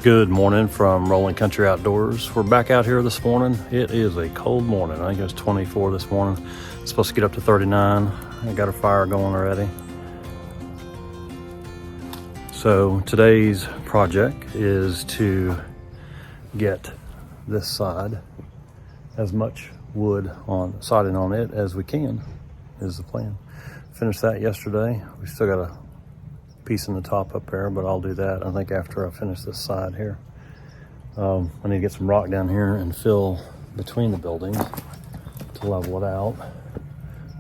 Good morning from Rolling Country Outdoors. We're back out here this morning. It is a cold morning. I think it was 24 this morning. It's supposed to get up to 39. I got a fire going already. So today's project is to get this side as much wood on siding on it as we can, is the plan. Finished that yesterday. We still got a piece in the top up there, but I'll do that I think after I finish this side here. I need to get some rock down here and fill between the buildings to level it out.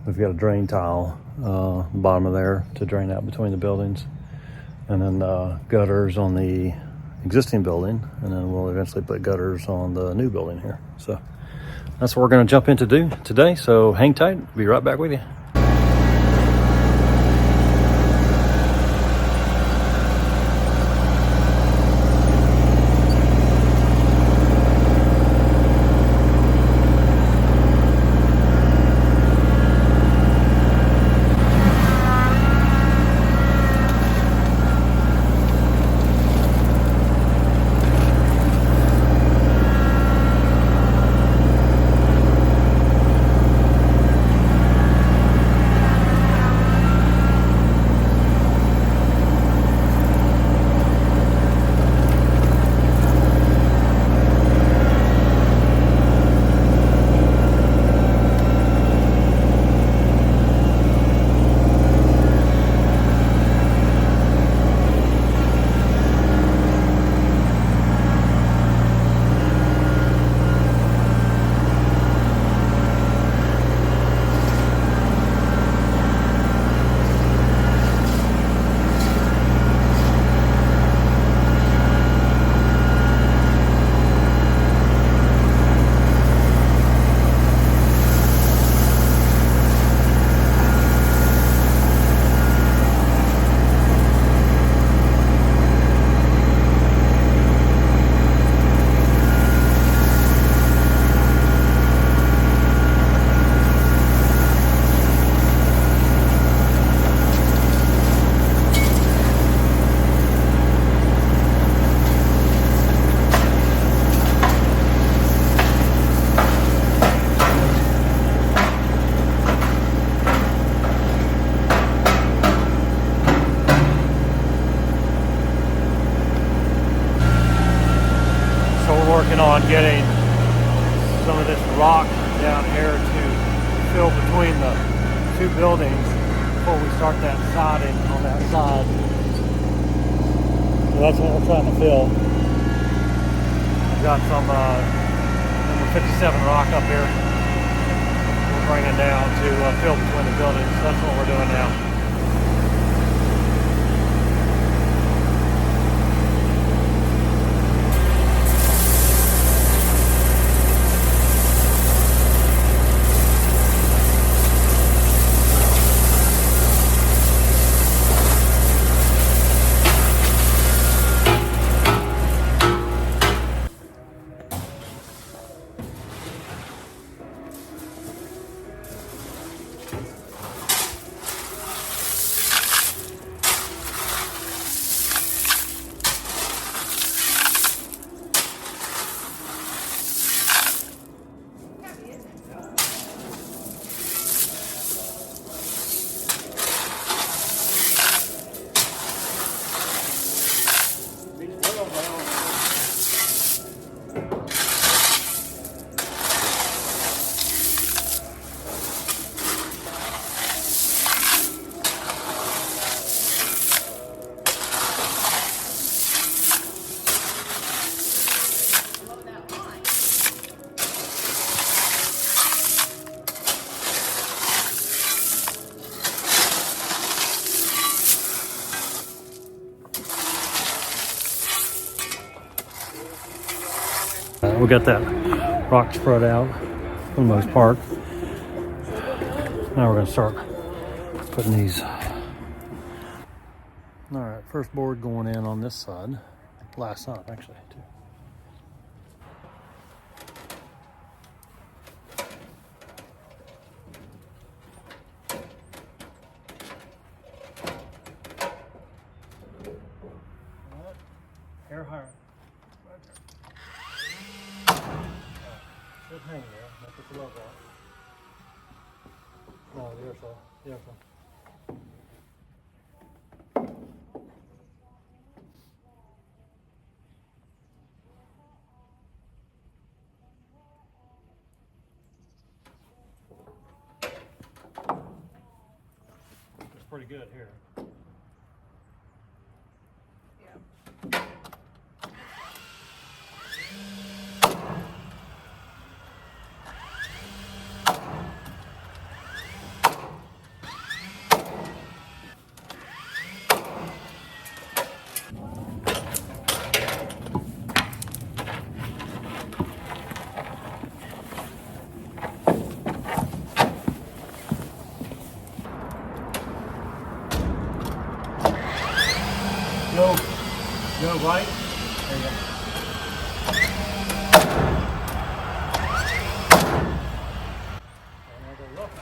We've got a drain tile bottom of there to drain out between the buildings, and then gutters on the existing building, and then we'll eventually put gutters on the new building here. So that's what we're going to jump into do today, so hang tight, be right back with you. Working on getting some of this rock down here to fill between the two buildings before we start that siding on that side. So that's what we're trying to fill. We've got some number 57 rock up here we're bringing down to fill between the buildings. So that's what we're doing now. We got that rock spread out for the most part. Now we're going to start putting these. All right, first board going in on this side. Last side, actually, too. Hair higher. hang there. I'll put the love on. No, the airflow. The airflow. It's pretty good here. Go right. There you go. And I'll go left.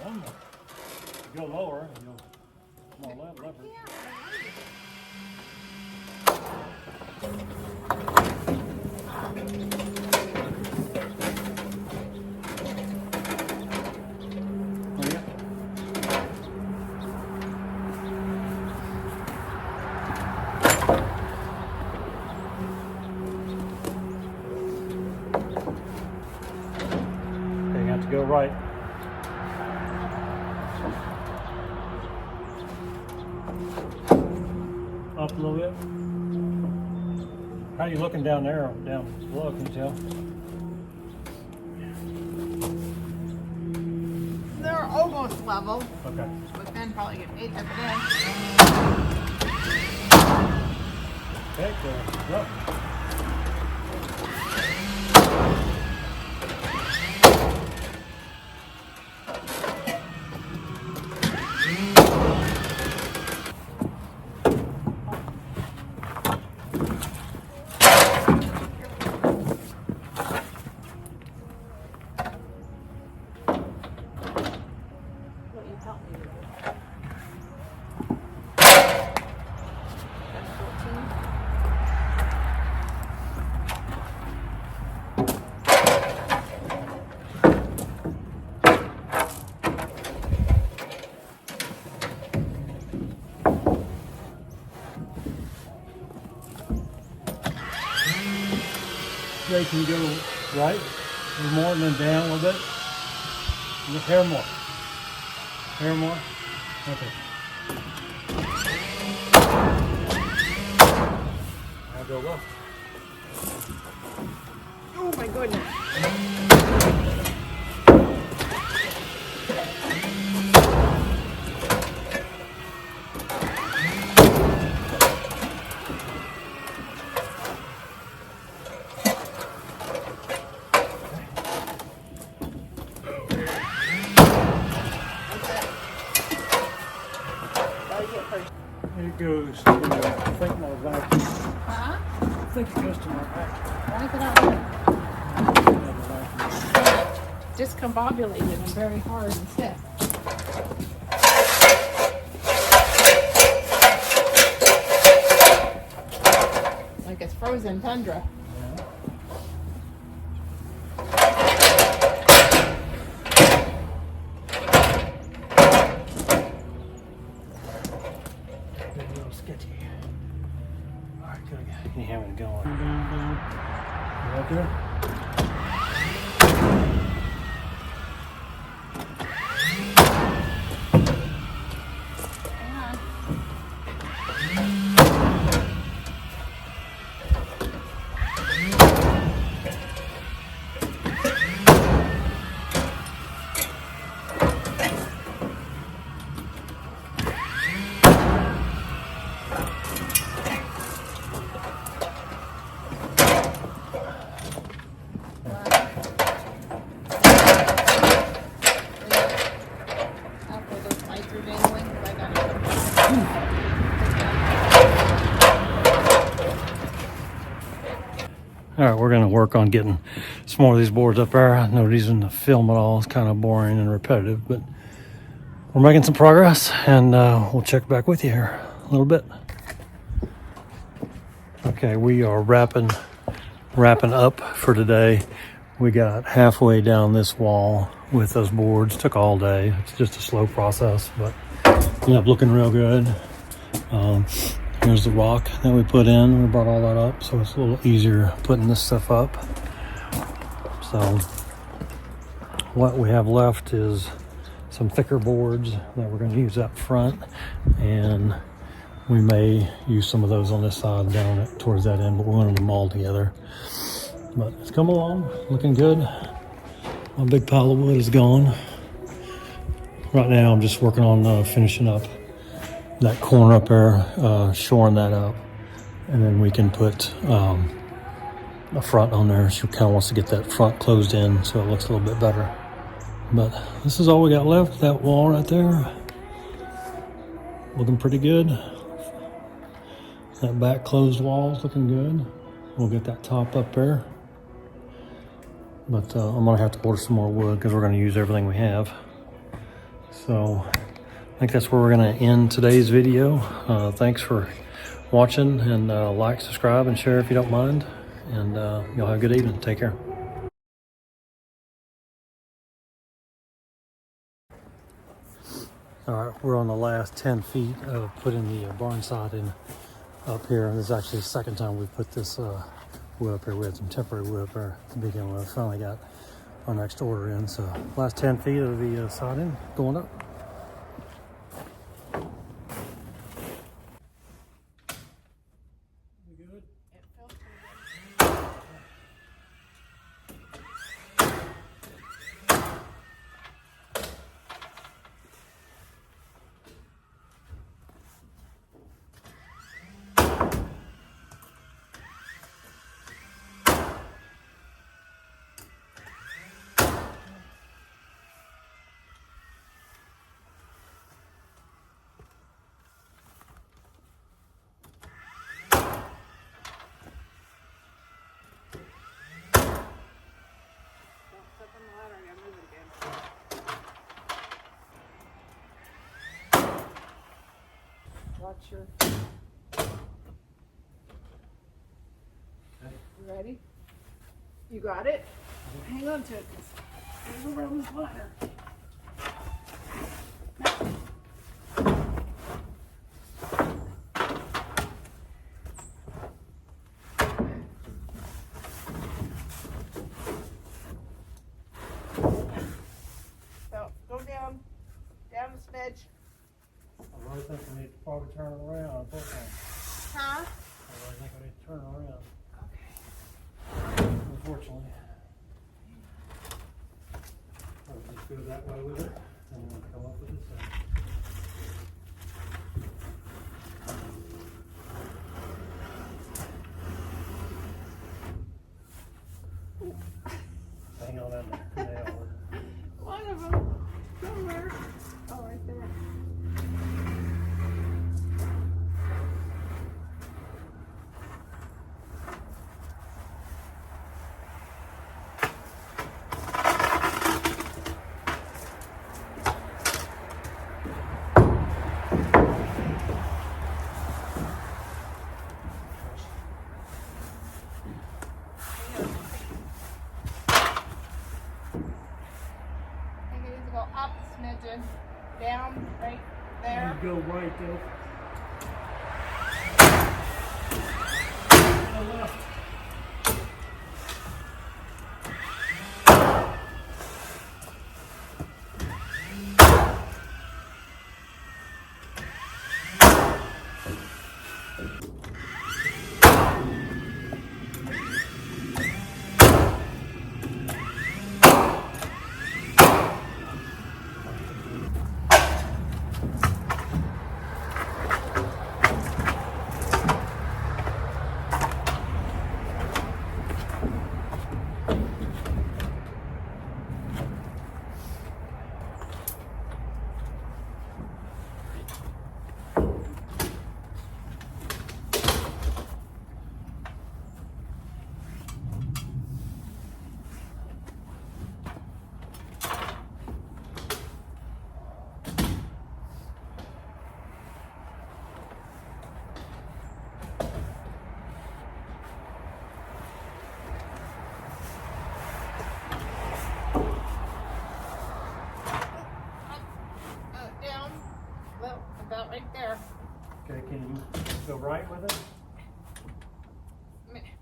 One more. You go lower, and you'll more left, lever. Go right. Up a little bit. How are you looking down there, down below, can you tell? They're almost level. Okay. But then probably get 8 at the end. Okay, go up. Jay, can you go right a little more and then down a little bit? Hair more. Hair more. Okay. Now go left. Oh my goodness. It goes to, I think, my vacuum. Huh? I think it goes to my vacuum. Why is it out? Discombobulated and very hard and stiff. Like it's frozen tundra. Sketchy. All right, good. Can you have it going? You right there? All right, we're going to work on getting some more of these boards up there. No reason to film it all. It's kind of boring and repetitive, but we're making some progress, and we'll check back with you here a little bit. Okay, we are wrapping up for today. We got halfway down this wall with those boards. Took all day. It's just a slow process, but ended up looking real good. Here's the rock that we put in. We brought all that up, so it's a little easier putting this stuff up. So what we have left is some thicker boards that we're going to use up front, and we may use some of those on this side down towards that end, but we wanted them all together. But it's come along, looking good. My big pile of wood is gone. Right now I'm just working on finishing up that corner up there, shoring that up, and then we can put a front on there. She kind of wants to get that front closed in so it looks a little bit better. But this is all we got left. That wall right there, looking pretty good. That back closed wall is looking good. We'll get that top up there. But I'm gonna have to order some more wood because we're gonna use everything we have. So I think that's where we're gonna end today's video. Thanks for watching, and like, subscribe, and share if you don't mind. And y'all have a good evening. Take care. All right, we're on the last 10 feet of putting the barn siding up here. This is actually the second time we've put this wood up here. We had some temporary wood up there to begin with. Finally got our next order in. So last 10 feet of the siding going up. Watch your. You ready? You got it? Hang on to it. There's a rose ladder. So go down a smidge. I really think we need to probably turn it around. Huh? I really think we need to turn it around. Okay. Unfortunately. I'll just go that way with it, and we'll come up with this side. Hang on in there. Nail it. One of them. Somewhere. Oh, right there. Up a smidgen, down right there. You go right though. To the left. right there. Okay, can you go right with it?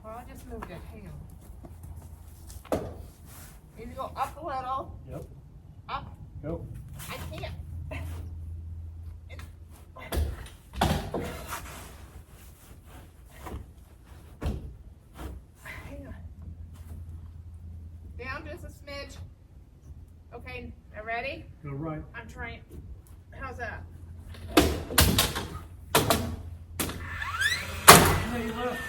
Well, I just moved it. Hang on. Need to go up a little. Yep. Up. Go. I can't. Hang on. Down just a smidge. Okay, now ready? Go right. I'm trying. How's that? Hey, left.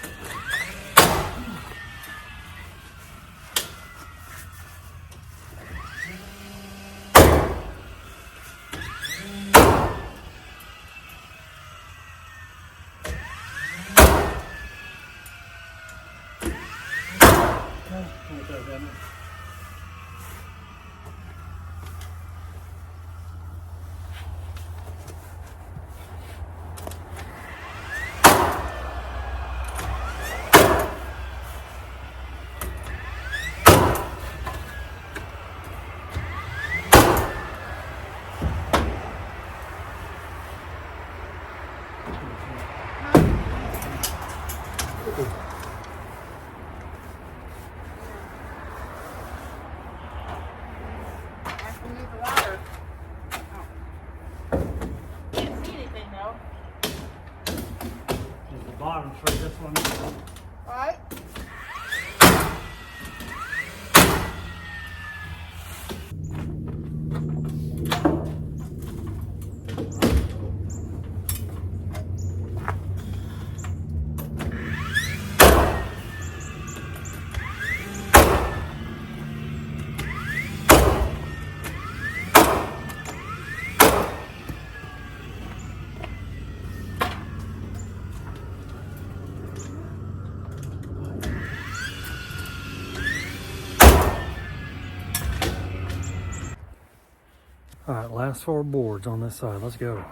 I can use the ladder. Oh. Can't see anything though. Is the bottom straight this one? What? All right, last 4 boards on this side. Let's go.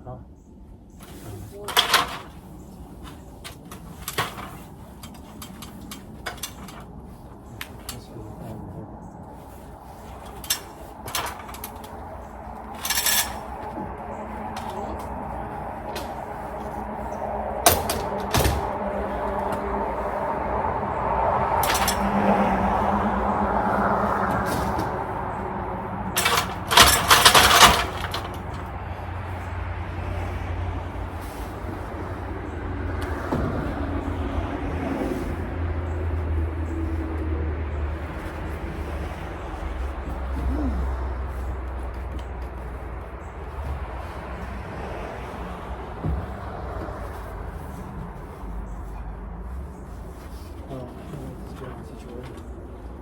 Huh?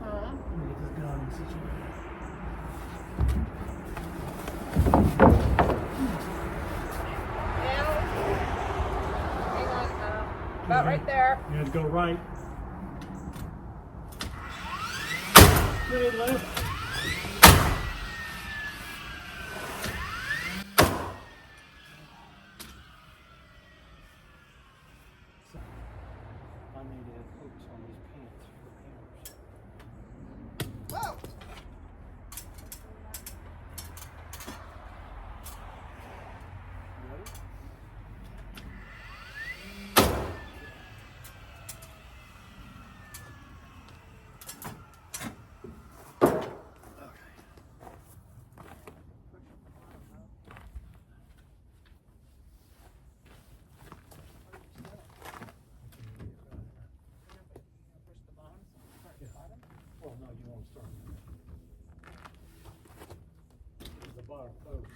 Huh? Down. Hang on. About right there. You have to go right. Straight left. I need to have hooks on these pants for hammers. Whoa. Ready? Well, no, you won't start. The bar closed.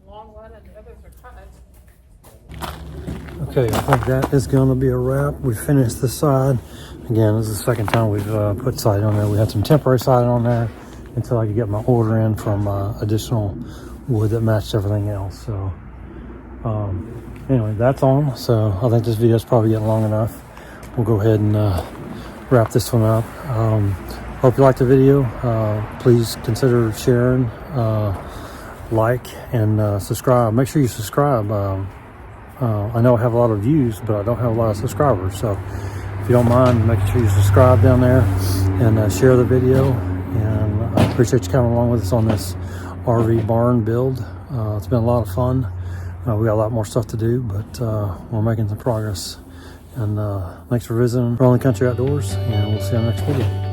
long one and the others are cut. Okay, I think that is going to be a wrap. We finished this side. Again, this is the second time we've put siding on there. We had some temporary siding on there until I could get my order in from additional wood that matched everything else. So anyway, that's on. So I think this video is probably getting long enough. We'll go ahead and wrap this one up. Hope you liked the video. Please consider sharing, like, and subscribe. Make sure you subscribe. I know I have a lot of views, but I don't have a lot of subscribers. So if you don't mind, make sure you subscribe down there and share the video. And I appreciate you coming along with us on this RV barn build. It's been a lot of fun. We got a lot more stuff to do, but we're making some progress. And thanks for visiting Rolling Country Outdoors, and we'll see you on the next video.